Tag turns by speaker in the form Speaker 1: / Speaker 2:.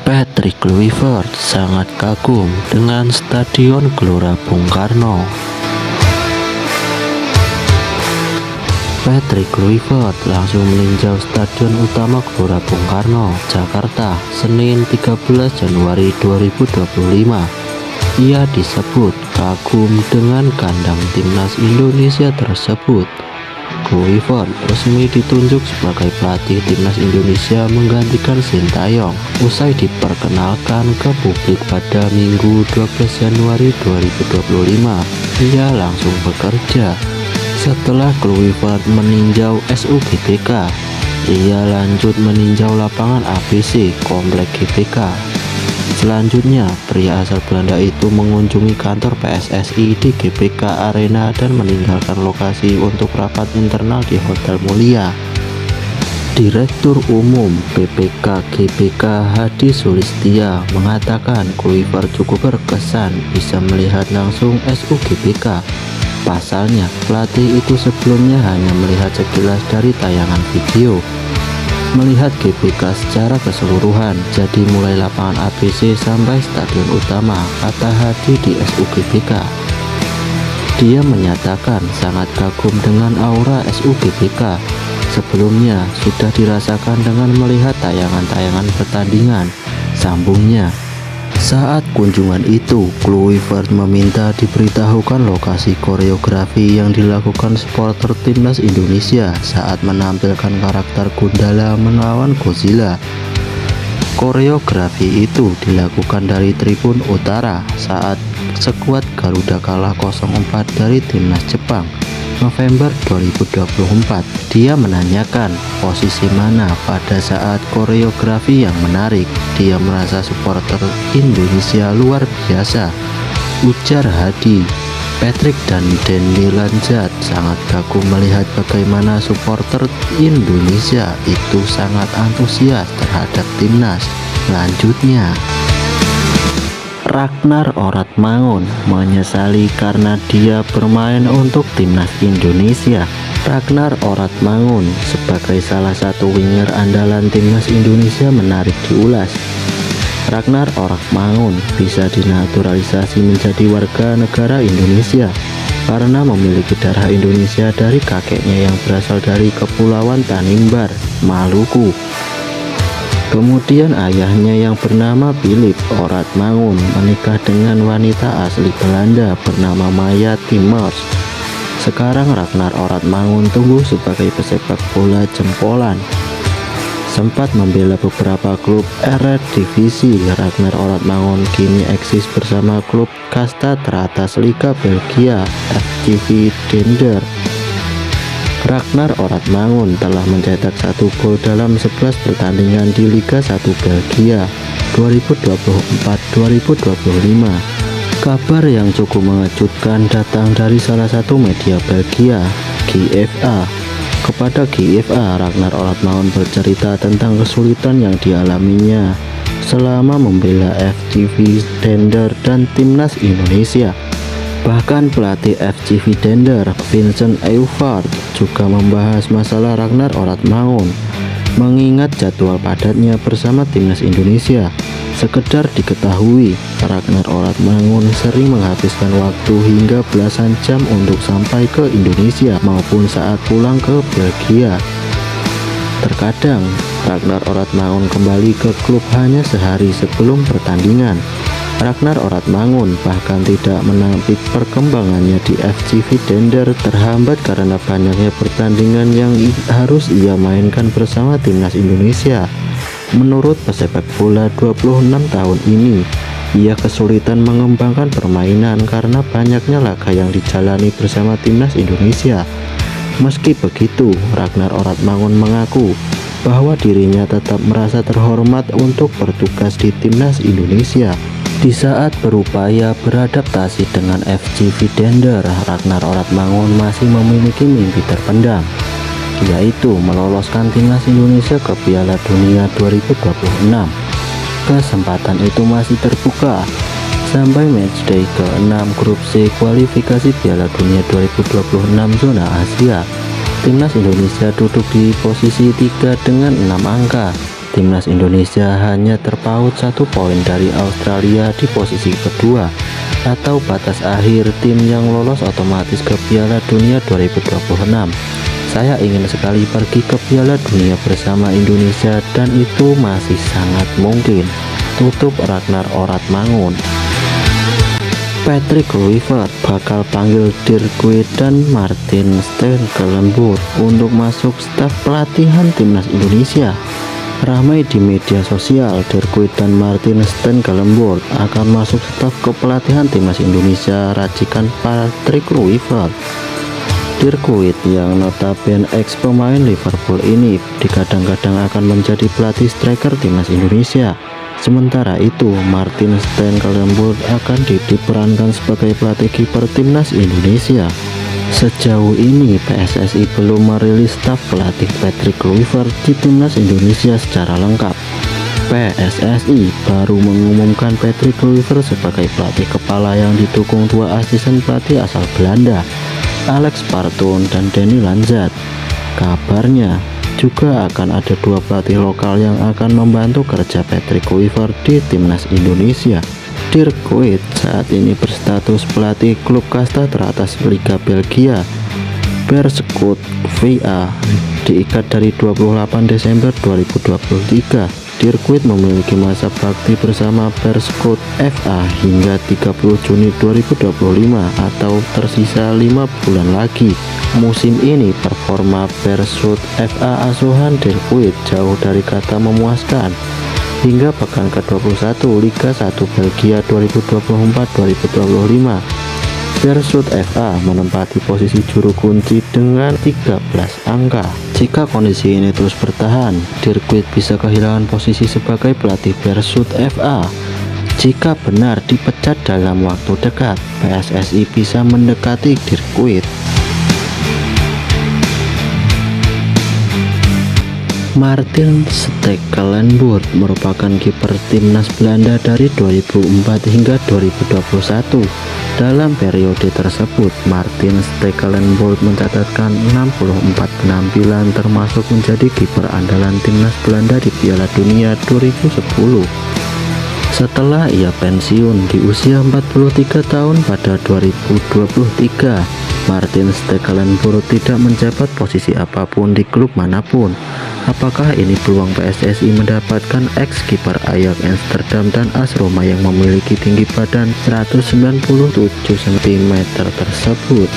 Speaker 1: Patrick Kluivert sangat kagum dengan Stadion Gelora Bung Karno. Patrick Kluivert langsung meninjau Stadion Utama Gelora Bung Karno, Jakarta, Senin 13 Januari 2025. Ia disebut kagum dengan kandang timnas Indonesia tersebut. Kluivert resmi ditunjuk sebagai pelatih timnas Indonesia menggantikan Sintayong usai diperkenalkan ke publik pada Minggu 12 Januari 2025. Ia langsung bekerja. Setelah Kluivert meninjau SUGBK, ia lanjut meninjau lapangan ABC Komplek GBK. Selanjutnya, pria asal Belanda itu mengunjungi kantor PSSI di GBK Arena dan meninggalkan lokasi untuk rapat internal di Hotel Mulia. Direktur Umum BPK GBK Hadi Sulistia mengatakan Kluivert cukup berkesan bisa melihat langsung SUGBK. Pasalnya, pelatih itu sebelumnya hanya melihat sekilas dari tayangan video. Melihat GBK secara keseluruhan, jadi mulai lapangan ABC sampai stadion utama, kata Hadi di SUGBK. Dia menyatakan sangat kagum dengan aura SUGBK. Sebelumnya sudah dirasakan dengan melihat tayangan-tayangan pertandingan, sambungnya. Saat kunjungan itu, Kluivert meminta diberitahukan lokasi koreografi yang dilakukan supporter timnas Indonesia saat menampilkan karakter Gundala melawan Godzilla. Koreografi itu dilakukan dari tribun utara saat skuad Garuda kalah 0-4 dari timnas Jepang November 2024. Dia menanyakan posisi mana pada saat koreografi yang menarik. Dia merasa supporter Indonesia luar biasa, ujar Hadi. Patrick dan Denny Lanzat sangat kagum melihat bagaimana supporter Indonesia itu sangat antusias terhadap timnas. Lanjutnya, Ragnar Oratmangun menyesali karena dia bermain untuk timnas Indonesia. Ragnar Oratmangun sebagai salah satu winger andalan timnas Indonesia menarik diulas. Ragnar Oratmangun bisa dinaturalisasi menjadi warga negara Indonesia karena memiliki darah Indonesia dari kakeknya yang berasal dari Kepulauan Tanimbar, Maluku. Kemudian ayahnya yang bernama Philip Oratmangun menikah dengan wanita asli Belanda bernama Maya Timmers. Sekarang Ragnar Oratmangun tumbuh sebagai pesepak bola jempolan. Sempat membela beberapa klub Eredivisie, Ragnar Oratmangun kini eksis bersama klub kasta teratas Liga Belgia, FCV Dender. Ragnar Oratmangun telah mencetak 1 gol dalam 11 pertandingan di Liga 1 Belgia 2024-2025. Kabar yang cukup mengejutkan datang dari salah satu media Belgia, GFA. Kepada GFA, Ragnar Oratmangun bercerita tentang kesulitan yang dialaminya selama membela FCV Dender dan timnas Indonesia. Bahkan pelatih FCV Dender, Vincent Euvart, juga membahas masalah Ragnar Oratmangun mengingat jadwal padatnya bersama timnas Indonesia. Sekedar diketahui, Ragnar Oratmangun sering menghabiskan waktu hingga belasan jam untuk sampai ke Indonesia maupun saat pulang ke Belgia. Terkadang, Ragnar Oratmangun kembali ke klub hanya sehari sebelum pertandingan. Ragnar Oratmangun bahkan tidak menampik perkembangannya di FCV Dender terhambat karena banyaknya pertandingan yang harus ia mainkan bersama timnas Indonesia. Menurut pesepak bola 26 tahun ini, ia kesulitan mengembangkan permainan karena banyaknya laga yang dijalani bersama timnas Indonesia. Meski begitu, Ragnar Oratmangun mengaku bahwa dirinya tetap merasa terhormat untuk bertugas di timnas Indonesia. Di saat berupaya beradaptasi dengan FCV Dender, Ragnar Oratmangun masih memiliki mimpi terpendam, yaitu meloloskan timnas Indonesia ke Piala Dunia 2026. Kesempatan itu masih terbuka sampai matchday ke-6 grup C kualifikasi Piala Dunia 2026 zona Asia. Timnas Indonesia duduk di posisi 3 dengan 6 angka. timnas Indonesia hanya terpaut 1 poin dari Australia di posisi kedua, atau batas akhir tim yang lolos otomatis ke Piala Dunia 2026. Saya ingin sekali pergi ke Piala Dunia bersama Indonesia dan itu masih sangat mungkin. Tutup Ragnar Oratmangun. Patrick Kluivert bakal panggil Dirk Kuyt dan Martin Stekelenburg untuk masuk staf pelatihan timnas Indonesia. Ramai di media sosial, Dirk Kuyt dan Martin Stekelenburg akan masuk staf kepelatihan timnas Indonesia racikan Patrick Kluivert. Dirk Kuyt yang notabene ex pemain Liverpool ini digadang-gadang akan menjadi pelatih striker timnas Indonesia. Sementara itu, Martin Stekelenburg akan diperankan sebagai pelatih kiper timnas Indonesia. Sejauh ini PSSI belum merilis staf pelatih Patrick Kluivert di timnas Indonesia secara lengkap. PSSI baru mengumumkan Patrick Kluivert sebagai pelatih kepala yang didukung 2 asisten pelatih asal Belanda, Alex Pastoor dan Danny Lanzat. Kabarnya juga akan ada 2 pelatih lokal yang akan membantu kerja Patrick Kluivert di timnas Indonesia. Dirk Kuyt saat ini berstatus pelatih klub kasta teratas Liga Belgia, Beerschot VA, diikat dari 28 Desember 2023. Dirk Kuyt memiliki masa bakti bersama Beerschot FA hingga 30 Juni 2025 atau tersisa 5 bulan lagi. Musim ini performa Beerschot FA asuhan Dirk Kuyt jauh dari kata memuaskan. Hingga pekan ke-21 Liga 1 Belgia 2024-2025, Beerschot FA menempati posisi juru kunci dengan 13 angka. Jika kondisi ini terus bertahan, Dirk Kuyt bisa kehilangan posisi sebagai pelatih Beerschot FA. Jika benar dipecat dalam waktu dekat, PSSI bisa mendekati Dirk Kuyt. Martin Stekelenburg merupakan kiper timnas Belanda dari 2004 hingga 2021. Dalam periode tersebut, Martin Stekelenburg mencatatkan 64 penampilan termasuk menjadi kiper andalan timnas Belanda di Piala Dunia 2010. Setelah ia pensiun di usia 43 tahun pada 2023, Martin Stekelenburg tidak menjabat posisi apapun di klub manapun. Apakah ini peluang PSSI mendapatkan ex-kiper Ajax Amsterdam dan AS Roma yang memiliki tinggi badan 197 cm tersebut?